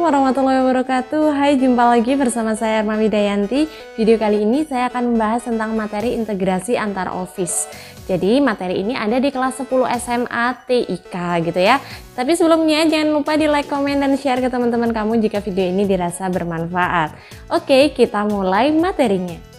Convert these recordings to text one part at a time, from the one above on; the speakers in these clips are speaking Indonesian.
warahmatullahi wabarakatuh. Hai, jumpa lagi bersama saya Erma Widayanti. Video kali ini saya akan membahas tentang materi integrasi antar office. Jadi materi ini ada di kelas 10 SMA TIK gitu ya. Tapi sebelumnya jangan lupa di like, komen, dan share ke teman-teman kamu jika video ini dirasa bermanfaat. Oke, kita mulai materinya.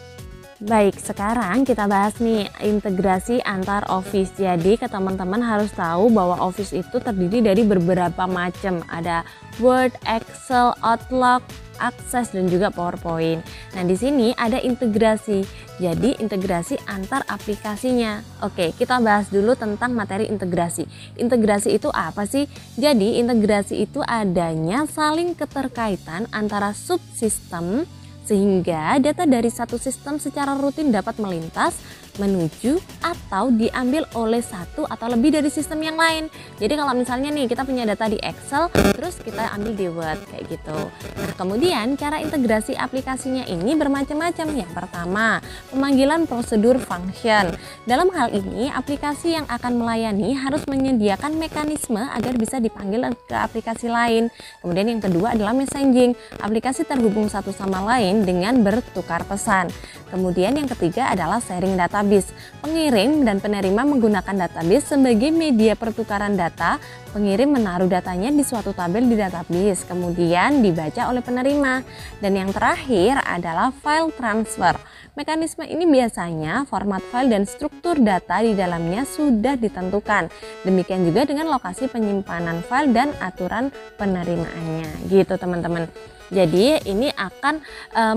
Baik, sekarang kita bahas nih integrasi antar office. Jadi ke teman-teman harus tahu bahwa office itu terdiri dari beberapa macam. Ada Word, Excel, Outlook, Access, dan juga PowerPoint. Nah, di sini ada integrasi. Jadi integrasi antar aplikasinya. Oke, kita bahas dulu tentang materi integrasi. Integrasi itu apa sih? Jadi integrasi itu adanya saling keterkaitan antara subsistem sehingga data dari satu sistem secara rutin dapat melintas, menuju, atau diambil oleh satu atau lebih dari sistem yang lain. Jadi kalau misalnya nih kita punya data di Excel, terus kita ambil di Word kayak gitu. Nah, kemudian cara integrasi aplikasinya ini bermacam-macam. Yang pertama, pemanggilan prosedur function. Dalam hal ini, aplikasi yang akan melayani harus menyediakan mekanisme agar bisa dipanggil ke aplikasi lain. Kemudian yang kedua adalah messaging. Aplikasi terhubung satu sama lain dengan bertukar pesan. Kemudian yang ketiga adalah sharing database. Pengirim dan penerima menggunakan database sebagai media pertukaran data. Pengirim menaruh datanya di suatu tabel di database, kemudian dibaca oleh penerima. Dan yang terakhir adalah file transfer. Mekanisme ini biasanya format file dan struktur data di dalamnya sudah ditentukan. Demikian juga dengan lokasi penyimpanan file dan aturan penerimaannya. Gitu teman-teman. Jadi ini akan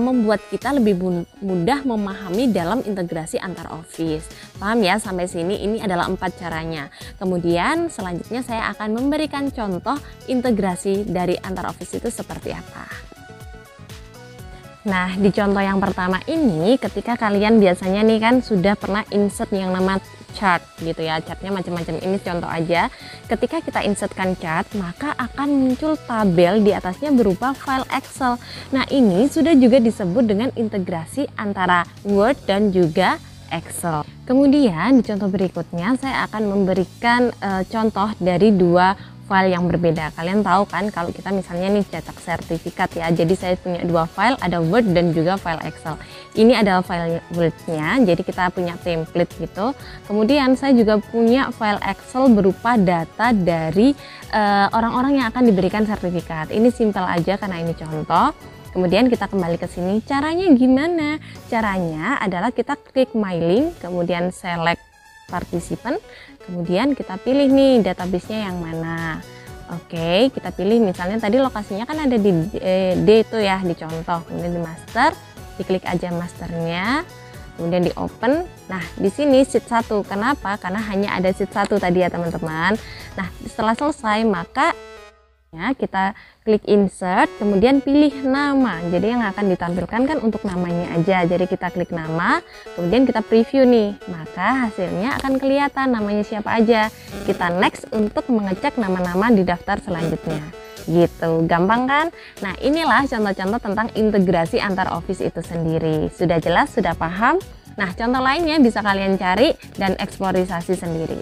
membuat kita lebih mudah memahami dalam integrasi antar office. Paham ya sampai sini? Ini adalah 4 caranya. Kemudian selanjutnya saya akan memberikan contoh integrasi dari antar office itu seperti apa. Nah, di contoh yang pertama ini ketika kalian biasanya nih kan sudah pernah insert yang nama chart gitu ya, chartnya macam-macam. Ini contoh aja, ketika kita insertkan chart maka akan muncul tabel di atasnya berupa file Excel. Nah, ini sudah juga disebut dengan integrasi antara Word dan juga Excel. Kemudian di contoh berikutnya saya akan memberikan contoh dari dua file yang berbeda. Kalian tahu kan kalau kita misalnya nih cetak sertifikat ya, jadi saya punya dua file, ada Word dan juga file Excel. Ini adalah file Word-nya, jadi kita punya template gitu. Kemudian saya juga punya file Excel berupa data dari orang-orang yang akan diberikan sertifikat. Ini simpel aja karena ini contoh. Kemudian kita kembali ke sini. Caranya gimana? Caranya adalah kita klik My Link, kemudian select participant, kemudian kita pilih nih database-nya yang mana. Oke, kita pilih misalnya tadi lokasinya kan ada di D itu ya, di contoh. Kemudian di master, diklik aja masternya, kemudian di open. Nah, di sini sheet 1. Kenapa? Karena hanya ada sheet 1 tadi ya teman-teman. Nah, setelah selesai maka ya, kita klik insert, kemudian pilih nama. Jadi yang akan ditampilkan kan untuk namanya aja. Jadi kita klik nama, kemudian kita preview nih. Maka hasilnya akan kelihatan namanya siapa aja. Kita next untuk mengecek nama-nama di daftar selanjutnya. Gitu, gampang kan? Nah, inilah contoh-contoh tentang integrasi antar office itu sendiri. Sudah jelas, sudah paham? Nah, contoh lainnya bisa kalian cari dan eksplorisasi sendiri.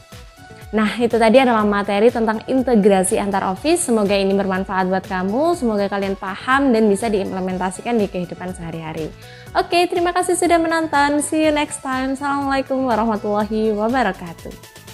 Nah, itu tadi adalah materi tentang integrasi antar office. Semoga ini bermanfaat buat kamu, semoga kalian paham dan bisa diimplementasikan di kehidupan sehari-hari. Oke, terima kasih sudah menonton. See you next time. Assalamualaikum warahmatullahi wabarakatuh.